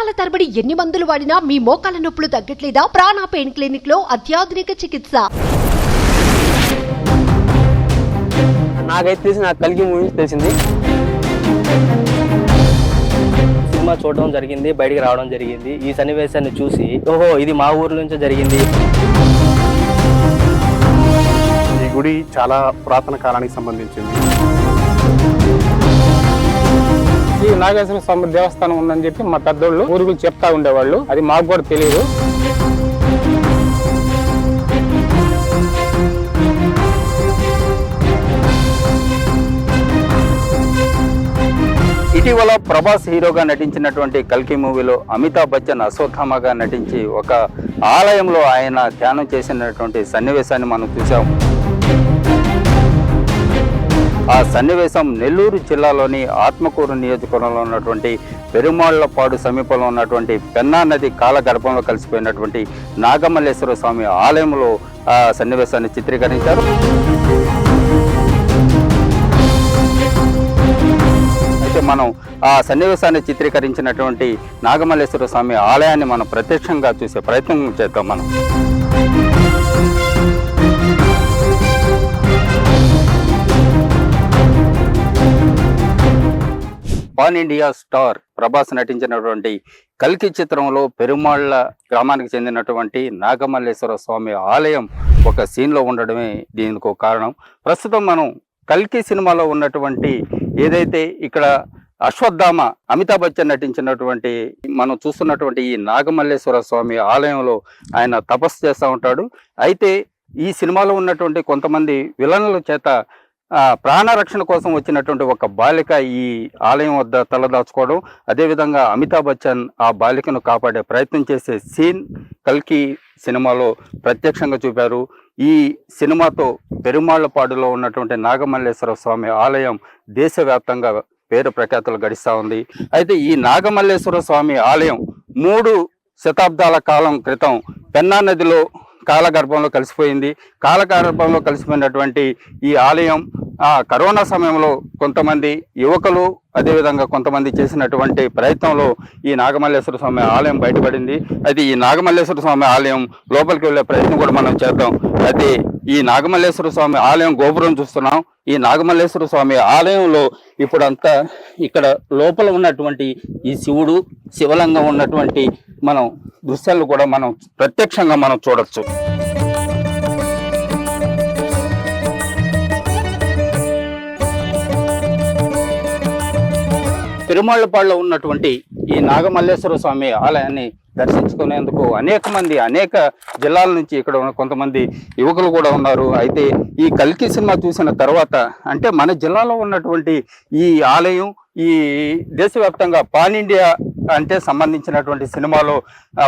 సంవత్సరాల తరబడి ఎన్ని మందులు వాడినా మీ మోకాల నొప్పులు తగ్గట్లేదా? ప్రాణ పెయిన్ క్లినిక్ లో అత్యాధునిక చికిత్స. నాకైతే తెలిసి నాకు కల్కి మూవీ తెలిసింది. సినిమా చూడడం జరిగింది, బయటికి రావడం జరిగింది. ఈ సన్నివేశాన్ని చూసి ఓహో ఇది మా ఊరు నుంచే జరిగింది. ఈ గుడి చాలా పురాతన కాలానికి సంబంధించింది. ఈ నాగేశ్వర స్వామి దేవస్థానం ఉందని చెప్పి మా పెద్దోళ్ళు ఊరుగులు చెప్తా ఉండేవాళ్ళు. అది మాకు కూడా తెలియదు. ఇటీవల ప్రభాస్ హీరోగా నటించినటువంటి కల్కి మూవీలో అమితాబ్ బచ్చన్ అశ్వత్థామగా నటించి ఒక ఆలయంలో ఆయన ధ్యానం చేసినటువంటి సన్నివేశాన్ని మనం చూసాం. ఆ సన్నివేశం నెల్లూరు జిల్లాలోని ఆత్మకూరు నియోజకవర్గంలో ఉన్నటువంటి పెరుమాళ్లపాడు సమీపంలో ఉన్నటువంటి పెన్నా నది కాలగర్భంలో కలిసిపోయినటువంటి నాగమల్లేశ్వర స్వామి ఆలయంలో ఆ సన్నివేశాన్ని చిత్రీకరించారు. అయితే మనం ఆ సన్నివేశాన్ని చిత్రీకరించినటువంటి నాగమల్లేశ్వర స్వామి ఆలయాన్ని మనం ప్రత్యక్షంగా చూసే ప్రయత్నం చేద్దాం. మనం పాన్ ఇండియా స్టార్ ప్రభాస్ నటించినటువంటి కల్కి చిత్రంలో పెరుమాళ్ల గ్రామానికి చెందినటువంటి నాగమల్లేశ్వర స్వామి ఆలయం ఒక సీన్లో ఉండడమే దీనికి ఒక కారణం. ప్రస్తుతం మనం కల్కి సినిమాలో ఉన్నటువంటి ఏదైతే ఇక్కడ అశ్వత్థామ అమితాబ్ బచ్చన్ నటించినటువంటి మనం చూస్తున్నటువంటి ఈ నాగమల్లేశ్వర స్వామి ఆలయంలో ఆయన తపస్సు చేస్తూ ఉంటాడు. అయితే ఈ సినిమాలో ఉన్నటువంటి కొంతమంది విలన్ల చేత ప్రాణరక్షణ కోసం వచ్చినటువంటి ఒక బాలిక ఈ ఆలయం వద్ద తలదాచుకోవడం, అదేవిధంగా అమితాబ్ బచ్చన్ ఆ బాలికను కాపాడే ప్రయత్నం చేసే సీన్ కల్కి సినిమాలో ప్రత్యక్షంగా చూపారు. ఈ సినిమాతో పెరుమాళ్లపాడులో ఉన్నటువంటి నాగమల్లేశ్వర స్వామి ఆలయం దేశవ్యాప్తంగా పేరు ప్రఖ్యాతులు గడిస్తూ ఉంది. అయితే ఈ నాగమల్లేశ్వర స్వామి ఆలయం 3 శతాబ్దాల కాలం క్రితం పెన్నా నదిలో కాలగర్భంలో కలిసిపోయింది. కాలగర్భంలో కలిసిపోయినటువంటి ఈ ఆలయం కరోనా సమయంలో కొంతమంది యువకులు అదేవిధంగా కొంతమంది చేసినటువంటి ప్రయత్నంలో ఈ నాగమల్లేశ్వర స్వామి ఆలయం బయటపడింది. అయితే ఈ నాగమల్లేశ్వర స్వామి ఆలయం లోపలికి వెళ్ళే ప్రయత్నం కూడా మనం చేద్దాం. అయితే ఈ నాగమల్లేశ్వర స్వామి ఆలయం గోపురం చూస్తున్నాం. ఈ నాగమల్లేశ్వర స్వామి ఆలయంలో ఇప్పుడంతా ఇక్కడ లోపల ఉన్నటువంటి ఈ శివుడు శివలింగం ఉన్నటువంటి మనం దృశ్యాలు కూడా మనం ప్రత్యక్షంగా మనం చూడొచ్చు. పెరుమాళ్లపాడులో ఉన్నటువంటి ఈ నాగమల్లేశ్వర స్వామి ఆలయాన్ని దర్శించుకునేందుకు అనేక జిల్లాల నుంచి ఇక్కడ కొంతమంది యువకులు కూడా ఉన్నారు. అయితే ఈ కల్కి సినిమా చూసిన తర్వాత అంటే మన జిల్లాలో ఉన్నటువంటి ఈ ఆలయం ఈ దేశవ్యాప్తంగా పాన్ ఇండియా అంటే సంబంధించినటువంటి సినిమాలో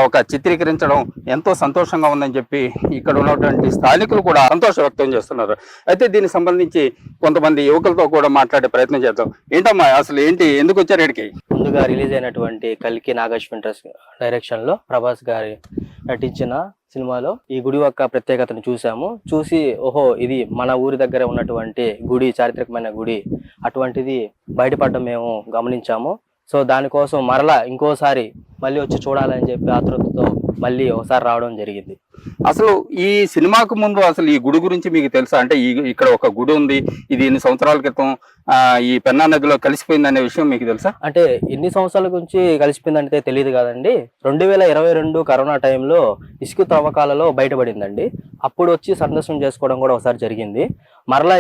ఒక చిత్రీకరించడం ఎంతో సంతోషంగా ఉందని చెప్పి ఇక్కడ ఉన్నటువంటి స్థానికులు కూడా సంతోషం వ్యక్తం చేస్తున్నారు. అయితే దీనికి సంబంధించి కొంతమంది యువకులతో కూడా మాట్లాడే ప్రయత్నం చేద్దాం. ఏంటమ్మా అసలు ఏంటి, ఎందుకు వచ్చారు ఇక్కడికి? ముందుగా రిలీజ్ అయినటువంటి కల్కి నాగేశ్వర డైరెక్షన్ లో ప్రభాస్ గారి నటించిన సినిమాలో ఈ గుడి యొక్క ప్రత్యేకతను చూసి ఓహో ఇది మన ఊరి దగ్గర ఉన్నటువంటి గుడి, చారిత్రకమైన గుడి, అటువంటిది బయటపడడం మేము గమనించాము. సో దానికోసం ఇంకోసారి మళ్ళీ వచ్చి చూడాలని చెప్పి ఆతృతతో మళ్ళీ ఒకసారి రావడం జరిగింది. అసలు ఈ సినిమాకు ముందు అసలు ఈ గుడి గురించి మీకు తెలుసా? అంటే ఇక్కడ ఒక గుడి ఉంది, ఇది ఎన్ని సంవత్సరాల క్రితం ఈ పెన్నా నదిలో కలిసిపోయింది అనే విషయం మీకు తెలుసా? అంటే ఎన్ని సంవత్సరాల గురించి కలిసిపోయిందంటే తెలియదు కదండి. 2022 కరోనా టైంలో ఇసుక తవ్వకాలలో బయటపడిందండి. అప్పుడు వచ్చి సందర్శనం చేసుకోవడం కూడా ఒకసారి జరిగింది.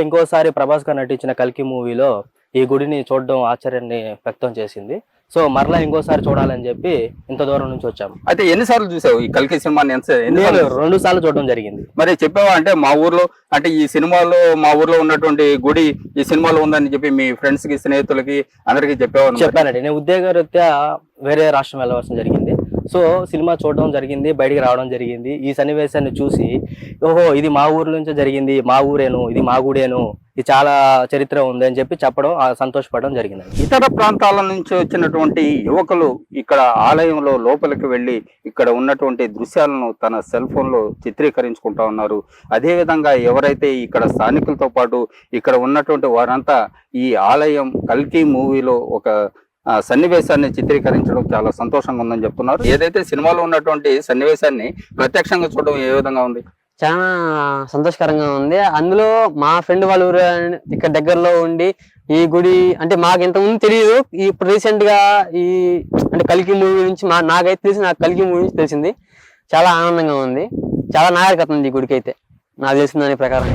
ఇంకోసారి ప్రభాస్ గారు నటించిన కల్కి మూవీలో ఈ గుడిని చూడడం ఆశ్చర్యాన్ని వ్యక్తం చేసింది. సో ఇంకోసారి చూడాలని చెప్పి ఇంత దూరం నుంచి వచ్చాము. అయితే ఎన్నిసార్లు చూసావు ఈ కల్కి సినిమాని? 2 సార్లు చూడడం జరిగింది. మరి చెప్పావా అంటే మా ఊర్లో అంటే ఈ సినిమాలో మా ఊర్లో ఉన్నటువంటి గుడి ఈ సినిమాలో ఉందని చెప్పి మీ ఫ్రెండ్స్ కి స్నేహితులకి అందరికి చెప్పానండి. నేను ఉద్యోగరీత్యా వేరే రాష్ట్రం వెళ్ళవలసిన జరిగింది. సో సినిమా చూడడం జరిగింది, బయటికి రావడం జరిగింది. ఈ సన్నివేశాన్ని చూసి ఓహో ఇది మా ఊరు నుంచే జరిగింది, మా ఊరేను, ఇది మా గుడేను, ఇది చాలా చరిత్ర ఉంది అని చెప్పి చెప్పడం, సంతోషపడడం జరిగింది. ఇతర ప్రాంతాల నుంచి వచ్చినటువంటి యువకులు ఇక్కడ ఆలయంలో లోపలికి వెళ్ళి ఇక్కడ ఉన్నటువంటి దృశ్యాలను తన సెల్ ఫోన్ లో చిత్రీకరించుకుంటా ఉన్నారు. అదేవిధంగా ఎవరైతే ఇక్కడ స్థానికులతో పాటు ఇక్కడ ఉన్నటువంటి వారంతా ఈ ఆలయం కల్కి మూవీలో ఒక సన్నివేశాన్ని చిత్రీకరించడం చాలా సంతోషంగా ఉందని చెప్తున్నారు. ఏదైతే సినిమాలో ఉన్నటువంటి సన్నివేశాన్ని ప్రత్యక్షంగా చూడడం ఏ విధంగా ఉంది? చాలా సంతోషకరంగా ఉంది. అందులో మా ఫ్రెండ్ వాళ్ళ ఊరు ఇక్కడ దగ్గరలో ఉండి ఈ గుడి అంటే మాకు ఇంతకుముందు తెలియదు. ఇప్పుడు రీసెంట్ గా ఈ అంటే కల్కి మూవీ నుంచి నాకైతే తెలిసి నాకు కల్కి మూవీ నుంచి తెలిసింది. చాలా ఆనందంగా ఉంది. చాలా నాగరికత ఉంది ఈ గుడికి అయితే నాకు తెలిసిన దాని ప్రకారం.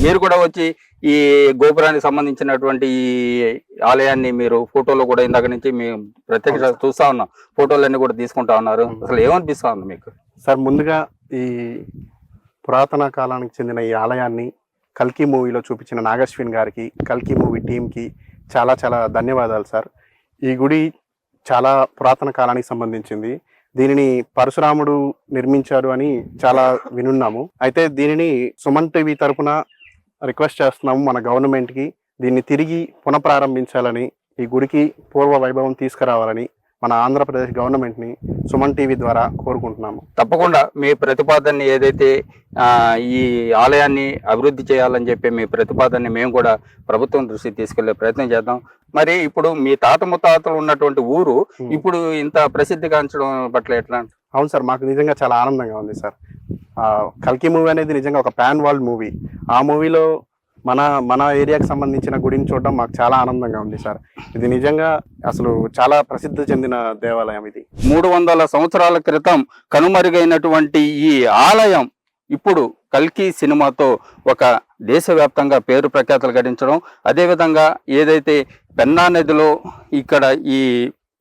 మీరు కూడా వచ్చి ఈ గోపురానికి సంబంధించినటువంటి ఈ ఆలయాన్ని మీరు ఫోటోలో కూడా ఇందాక నుంచి మేము ప్రత్యక్ష చూస్తా ఉన్నాం, ఫోటోలన్నీ కూడా తీసుకుంటా ఉన్నారు. అసలు ఏమనిపిస్తా ఉంది మీకు? సార్, ముందుగా ఈ పురాతన కాలానికి చెందిన ఈ ఆలయాన్ని కల్కి మూవీలో చూపించిన నాగశ్విన్ గారికి, కల్కి మూవీ టీంకి చాలా చాలా ధన్యవాదాలు సార్. ఈ గుడి చాలా పురాతన కాలానికి సంబంధించింది. దీనిని పరశురాముడు నిర్మించారు అని చాలా వినున్నాము. అయితే దీనిని సుమన్ టీవీ తరపున రిక్వెస్ట్ చేస్తున్నాము మన గవర్నమెంట్కి, దీన్ని తిరిగి పునఃప్రారంభించాలని, ఈ గుడికి పూర్వ వైభవం తీసుకురావాలని మన ఆంధ్రప్రదేశ్ గవర్నమెంట్ని సుమన్ టీవీ ద్వారా కోరుకుంటున్నాము. తప్పకుండా మీ ప్రతిపాదనని ఏదైతే ఈ ఆలయాన్ని అభివృద్ధి చేయాలని చెప్పి మీ ప్రతిపాదనని మేము కూడా ప్రభుత్వం దృష్టికి తీసుకెళ్లే ప్రయత్నం చేద్దాం. మరి ఇప్పుడు మీ తాత ముత్తాతలు ఉన్నటువంటి ఊరు ఇప్పుడు ఇంత ప్రసిద్ధిగాంచడం పట్ల ఎట్లా? అవును సార్, మాకు నిజంగా చాలా ఆనందంగా ఉంది సార్. కల్కి మూవీ అనేది నిజంగా ఒక పాన్ వరల్డ్ మూవీ. ఆ మూవీలో మన ఏరియాకి సంబంధించిన గుడిని చూడడం మాకు చాలా ఆనందంగా ఉంది సార్. ఇది నిజంగా అసలు చాలా ప్రసిద్ధి చెందిన దేవాలయం. ఇది 300 సంవత్సరాల క్రితం కనుమరుగైనటువంటి ఈ ఆలయం ఇప్పుడు కల్కి సినిమాతో ఒక దేశవ్యాప్తంగా పేరు ప్రఖ్యాతలు గడించడం, అదేవిధంగా ఏదైతే పెన్నా నదిలో ఇక్కడ ఈ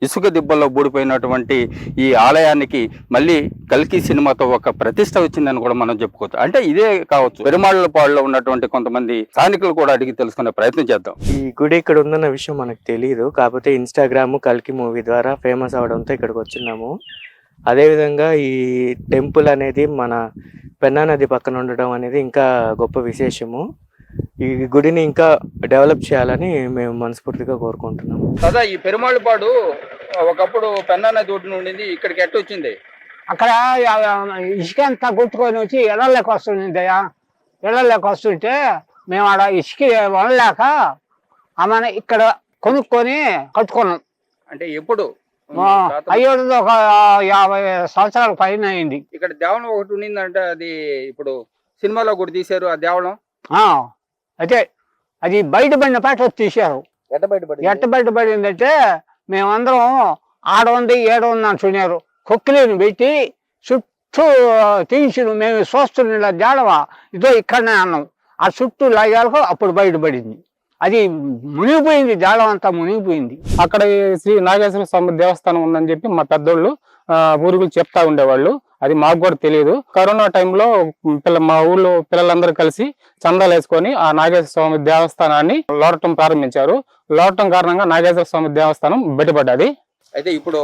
ఇసుక దిబ్బల్లో బూడిపోయినటువంటి ఈ ఆలయానికి మళ్ళీ కల్కి సినిమాతో ఒక ప్రతిష్ట వచ్చిందని కూడా మనం చెప్పుకోవచ్చు. అంటే ఇదే కావచ్చు. పెరుమాళ్ళపాడులో ఉన్నటువంటి కొంతమంది స్థానికులు కూడా అడిగి తెలుసుకునే ప్రయత్నం చేద్దాం. ఈ గుడి ఇక్కడ ఉందన్న విషయం మనకు తెలియదు, కాకపోతే ఇన్స్టాగ్రామ్ కల్కి మూవీ ద్వారా ఫేమస్ అవడంతో ఇక్కడికి వచ్చినాము. అదేవిధంగా ఈ టెంపుల్ అనేది మన పెన్నా నది పక్కన ఉండడం అనేది ఇంకా గొప్ప విశేషము. ఈ గుడిని ఇంకా డెవలప్ చేయాలని మేము మనస్ఫూర్తిగా కోరుకుంటున్నాము. కదా ఈ పెరుమాళ్ళపాడు ఒకప్పుడు పెన్నా నది ఒడ్డున ఉండింది, ఇక్కడికి ఎట్ట వచ్చింది? అక్కడ ఇసుక అంతా కొట్టుకొని వచ్చి ఎడలేక వస్తుందయ్యా. ఎడలేక వస్తుంటే మేము ఆడ ఇసుక వనలేక ఆమె ఇక్కడ కొనుక్కొని కట్టుకున్నాం. అంటే ఎప్పుడు? అయ్యేది ఒక 50 సంవత్సరాల పైన అయింది. ఇక్కడ దేవళం ఒకటి ఉండిందంటే అది ఇప్పుడు సినిమాలో కూడా తీశారు ఆ దేవళం. అయితే అది బయటపడిన పాట తీశారు. ఎట్ట బయటపడిందంటే మేమందరం ఆడ ఉంది ఏడ ఉంది అంటున్నారు. కొక్కిలిని పెట్టి చుట్టూ తీసి మేము చూస్తున్న జాడవా ఇదో ఇక్కడనే అన్నాం. ఆ చుట్టూ లాగాలకు అప్పుడు బయటపడింది. అది మునిగిపోయింది, జాడం అంతా మునిగిపోయింది. అక్కడ శ్రీ నాగేశ్వర స్వామి దేవస్థానం ఉందని చెప్పి మా పెద్దోళ్ళు ఊరుగులు చెప్తా ఉండేవాళ్ళు. అది మాకు కూడా తెలియదు. కరోనా టైంలో మా ఊళ్ళో పిల్లలందరూ కలిసి చందాలు వేసుకొని ఆ నాగేశ్వర స్వామి దేవస్థానాన్ని లోడటం ప్రారంభించారు. లోడటం కారణంగా నాగేశ్వర స్వామి దేవస్థానం బయటపడ్డది. అయితే ఇప్పుడు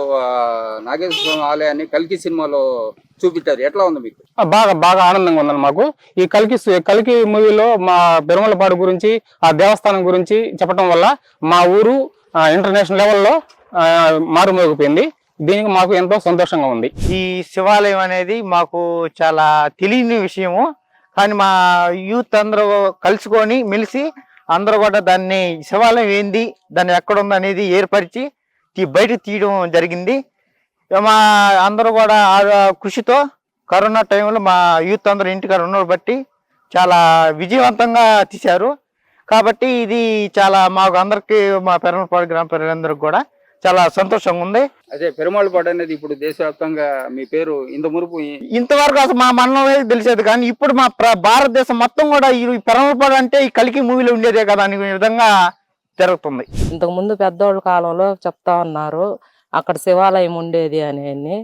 నాగేశ్వర స్వామి ఆలయాన్ని కల్కి సినిమాలో చూపించారు. ఎట్లా ఉంది మీకు? బాగా ఆనందంగా ఉందండి మాకు. ఈ కల్కి మూవీలో మా పెరుమలపాడు గురించి ఆ దేవస్థానం గురించి చెప్పడం వల్ల మా ఊరు ఇంటర్నేషనల్ లెవెల్లో మారుమోగిపోయింది. దీనికి మాకు ఎంతో సంతోషంగా ఉంది. ఈ శివాలయం అనేది మాకు చాలా తెలియని విషయము, కానీ మా యూత్ అందరూ కలుసుకొని మెలిసి అందరూ కూడా దాన్ని శివాలయం ఏంది, దాన్ని ఎక్కడుంది అనేది ఏర్పరిచి బయట తీయడం జరిగింది. మా అందరూ కూడా ఆ కృషితో కరోనా టైంలో మా యూత్ అందరూ ఇంటికాడ ఉన్న బట్టి చాలా విజయవంతంగా తీశారు. కాబట్టి ఇది చాలా మాకు అందరికి, మా పెరుమలపాడు గ్రామ ప్రజలందరికీ కూడా చాలా సంతోషంగా ఉంది. అదే పెరుమాళ్ళపాడు అనేది ఇప్పుడు దేశవ్యాప్తంగా మీ పేరు ఇంతవరకు అసలు మా మండలం తెలిసేది, కానీ ఇప్పుడు మా భారతదేశం మొత్తం కూడా ఈ పెరుమాళ్ళపాడు అంటే ఈ కల్కి మూవీలో ఉండేదే కదా అనే విధంగా జరుగుతుంది. ఇంతకు ముందు పెద్దోళ్ళ కాలంలో చెప్తా ఉన్నారు అక్కడ శివాలయం ఉండేది అని,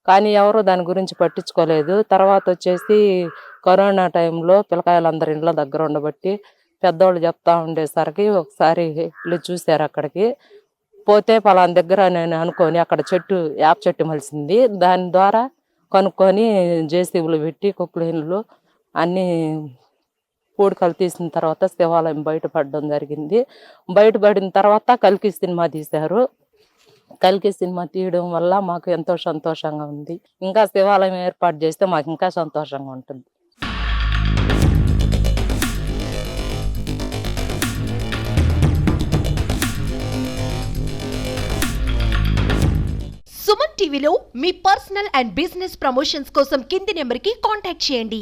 కానీ ఎవరు దాని గురించి పట్టించుకోలేదు. తర్వాత వచ్చేసి కరోనా టైంలో పిల్లకాయలందరూ ఇండ్ల దగ్గర ఉండబట్టి పెద్దోళ్ళు చెప్తా ఉండేసరికి ఒకసారి వీళ్ళు చూశారు. అక్కడికి పోతే పలానా దగ్గర నేను అనుకొని అక్కడ యాప చెట్టు మలిసింది. దాని ద్వారా కనుక్కొని జేసీబీలు పెట్టి కుక్లీన్లు అన్నీ పూడికలు తీసిన తర్వాత శివాలయం బయటపడడం జరిగింది. బయటపడిన తర్వాత కల్కి సినిమా తీశారు. కల్కి సినిమా తీయడం వల్ల మాకు ఎంతో సంతోషంగా ఉంది. ఇంకా శివాలయం ఏర్పాటు చేస్తే మాకు ఇంకా సంతోషంగా ఉంటుంది. సుమన్ టీవీలో మీ పర్సనల్ అండ్ బిజినెస్ ప్రమోషన్స్ కోసం కింది నెంబర్కి కాంటాక్ట్ చేయండి.